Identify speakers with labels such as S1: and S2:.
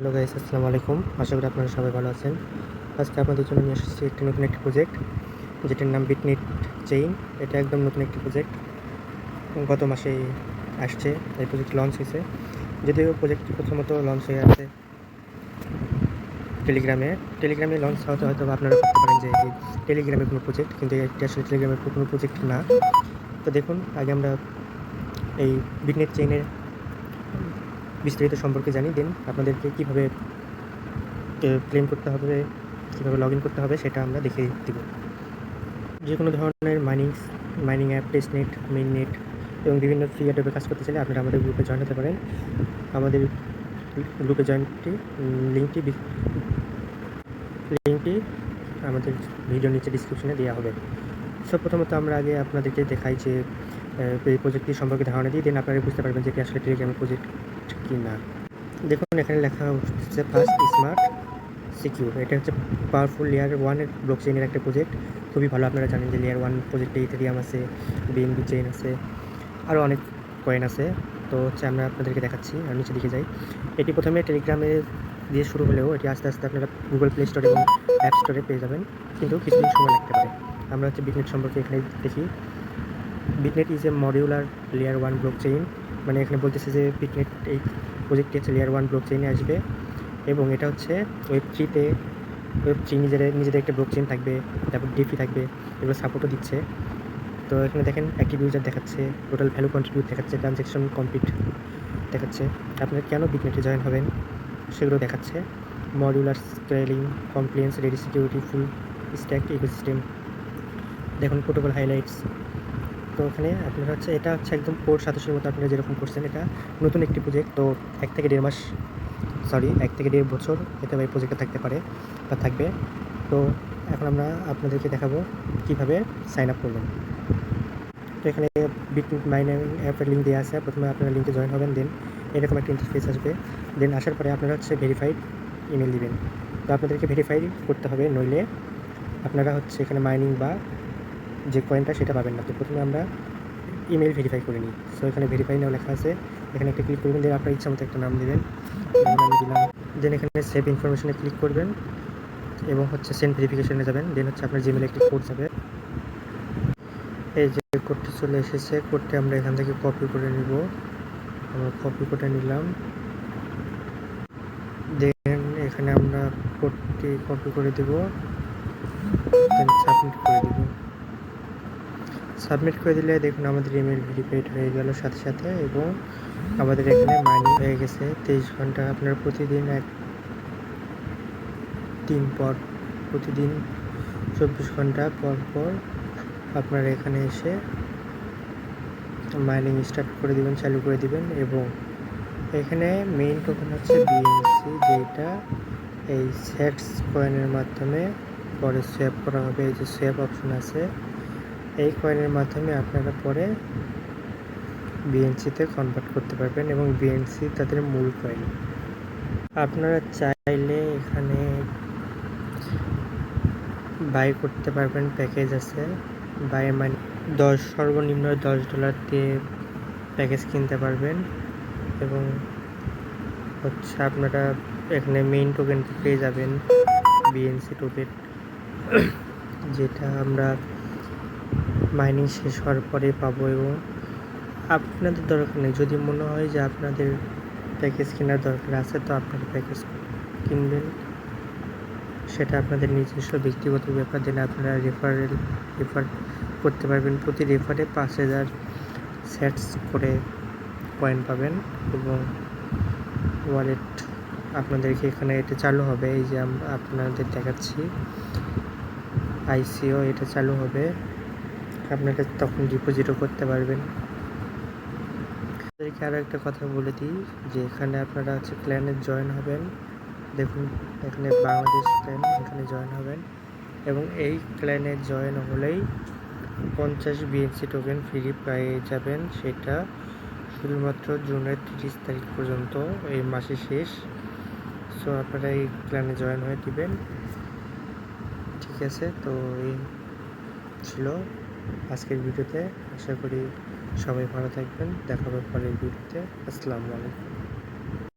S1: Hello guys, আসসালামু আলাইকুম। আশা করি আপনারা সবাই ভালো আছেন। আজকে আপনাদের জন্য নিয়ে এসেছি নতুন একটি প্রজেক্ট, যেটির নাম বিটনিট চেইন। এটা একদম নতুন একটি প্রজেক্ট, গত মাসেই আসছে। এই প্রজেক্ট লঞ্চ হয়েছে, যদিও প্রজেক্টটি প্রথমত লঞ্চ হয়ে আছে টেলিগ্রামে লঞ্চ হতে হয়তো আপনারা ভাবতে পারেন যে এটি টেলিগ্রামের কোনো প্রজেক্ট, কিন্তু এটি আসলে টেলিগ্রামের কোনো প্রজেক্ট না। তো দেখুন, আগে আমরা এই বিটনিট চেইনের বিস্তারিত সম্পর্কে জানি, দেন আপনাদেরকে কীভাবে ক্লেম করতে হবে, কীভাবে লগ ইন করতে হবে সেটা আমরা দেখিয়ে দিব। যে কোনো ধরনের মাইনিং অ্যাপ, টেস্টনেট, মেইননেট এবং বিভিন্ন ফ্রি অ্যাডবে কাজ করতে চাইলে আপনারা আমাদের গ্রুপে জয়েন হতে পারেন। আমাদের গ্রুপে লিঙ্কটি আমাদের ভিডিওর নিচে ডিসক্রিপশনে দেওয়া হবে। সব প্রথমত আমরা আগে আপনাদেরকে দেখাই যে এই প্রজেক্টটি সম্পর্কে ধারণা দিই, দেন আপনারা বুঝতে পারবেন যে এটি আসলে টেলিগ্রামের প্রজেক্ট কি না। দেখুন, এখানে লেখা হচ্ছে ফাস্ট, স্মার্ট, সিকিউর। এটা হচ্ছে পাওয়ারফুল লেয়ার 1 ব্লকচেইনের একটা প্রজেক্ট। খুবই ভালো। আপনারা জানেন যে লেয়ার 1 প্রজেক্টে ইথেরিয়াম আছে, বিএনবি চেইন আছে, আরও অনেক কয়েন আছে। তো হচ্ছে আমরা আপনাদেরকে দেখাচ্ছি। আর নিচে দিকে যাই। এটি প্রথমে টেলিগ্রামে দিয়ে শুরু হলেও এটি আস্তে আস্তে আপনারা গুগল প্লে স্টোর এবং অ্যাপ স্টোরে পেয়ে যাবেন, কিন্তু কিছুদিন সময় লাগতে পারে। আমরা হচ্ছে বিটনেট সম্পর্কে এখানে দেখি। Bitnet is a modular layer 1 blockchain. মানে এখানে বলতেছে যে বিটনেট এই প্রজেক্টটি হচ্ছে লেয়ার 1 ব্লকচেইনে আসবে, এবং এটা হচ্ছে ওয়েব3 নিজেদের একটা ব্লকচেইন থাকবে, তারপর ডিফি থাকবে, এগুলো সাপোর্টও দিচ্ছে। তো এখানে দেখেন অ্যাক্টিভ ইউজার দেখাচ্ছে, টোটাল ভ্যালু কন্ট্রিবিউট দেখাচ্ছে, ট্রানজ্যাকশন কমপ্লিট দেখাচ্ছে, আপনারা কেন বিটনেটে জয়েন হবেন সেগুলো দেখাচ্ছে। Modular scaling, compliance, ready security, full stack ecosystem, দেখুন প্রোটোকল হাইলাইটস। তো ওখানে আপনারা হচ্ছে এটা হচ্ছে একদম কোর সাতোশির মতো আপনারা যেরকম করছেন। এটা নতুন একটি প্রজেক্ট, তো 1 থেকে 1.5 বছর হয়তো এই প্রজেক্টে থাকতে পারে বা থাকবে। তো এখন আমরা আপনাদেরকে দেখাবো কীভাবে সাইন আপ করবেন। তো এখানে বিটনিট মাইনিং অ্যাপের লিঙ্ক দেওয়া আছে। প্রথমে আপনারা লিঙ্কে জয়েন হবেন, দেন এরকম একটা ইন্টারফেস আসবে। দেন আসার পরে আপনারা হচ্ছে ভেরিফাইড ইমেল দিবেন। তো আপনাদেরকে ভেরিফাই করতে হবে, নইলে আপনারা হচ্ছে এখানে মাইনিং বা যে কয়েনটা সেটা পাবেন না। তো প্রথমে আমরা ইমেল ভেরিফাই করে নিই। সো এখানে ভেরিফাই নাও লেখা আছে, এখানে একটা ক্লিক করবেন, দেন আপনার ইচ্ছা মতো একটা নাম দেবেন। আমি দিলাম। দেন এখানে সেভ ইনফরমেশনে ক্লিক করবেন এবং হচ্ছে সেন্ড ভেরিফিকেশনে যাবেন। দেন হচ্ছে আপনার জিমেলে একটি কোড যাবে। এই যে কোডটি চলে এসেছে, কোডটি আমরা এখান থেকে কপি করে নিব। আমরা কপি করে নিলাম। দেন এখানে আমরা কোডটি কপি করে দেব, দেন সাবমিট করে দিলে দেখুন আমাদের ইমেল ভেরিফাইড হয়ে গেল সাথে সাথে, এবং আমাদের এখানে মাইনিং হয়ে গেছে 23 ঘন্টা। আপনার প্রতিদিন 24 ঘন্টা পর পর আপনারা এখানে এসে মাইনিং স্টার্ট করে দিবেন, চালু করে দিবেন। এবং এখানে মেইন টোকেন হচ্ছে বিএনসি, যেটা এই সেটস কয়েনের মাধ্যমে পরে সোয়াপ করা হবে। এই যে সোয়াপ অপশন আছে, এই কয়েনের মাধ্যমে আপনারা পরে বিএনসিতে কনভার্ট করতে পারবেন, এবং বিএনসি তাদের মূল কয়েন। আপনারা চাইলে এখানে বাই করতে পারবেন, প্যাকেজ আছে বাই মানি সর্বনিম্ন $10 দিয়ে প্যাকেজ কিনতে পারবেন। এবং হচ্ছে আপনারা এখানে মেইন টোকেন পেয়ে যাবেন, বিএনসি টোকেন, যেটা আমরা মাইনিং শেষ হওয়ার পরে পাবো। এবং আপনাদের দরকার নেই, যদি মনে হয় যে আপনাদের প্যাকেজ কেনার দরকার আছে তো আপনারা প্যাকেজ কিনবেন, সেটা আপনাদের নিজস্ব ব্যক্তিগত ব্যাপার। দেন আপনারা রেফার করতে পারবেন। প্রতি রেফারে 5000 সেটস করে কয়েন পাবেন, এবং ওয়ালেট আপনাদেরকে এখানে এটা চালু হবে। এই যে আমরা আপনাদের দেখাচ্ছি আইসিও, এটা চালু হবে, আপনারা তখন ডিপোজিটও করতে পারবেন। আপনাদেরকে আরও একটা কথা বলে দিই যে এখানে আপনারা হচ্ছে ক্ল্যানে জয়েন হবেন। দেখুন এখানে বাংলাদেশ ক্ল্যান, এখানে জয়েন হবেন, এবং এই ক্ল্যানে জয়েন হলেই 50 বিএনসি টোকেন ফ্রি পেয়ে যাবেন। সেটা শুধুমাত্র জুনের 30 তারিখ পর্যন্ত, এই মাসে শেষ। সো আপনারা এই ক্ল্যানে জয়েন হয়ে দিবেন, ঠিক আছে? তো এই ছিল আজকের ভিডিওতে। আশা করি সবাই ভালো থাকবেন। দেখা হবে পরের ভিডিওতে। আসসালামু আলাইকুম।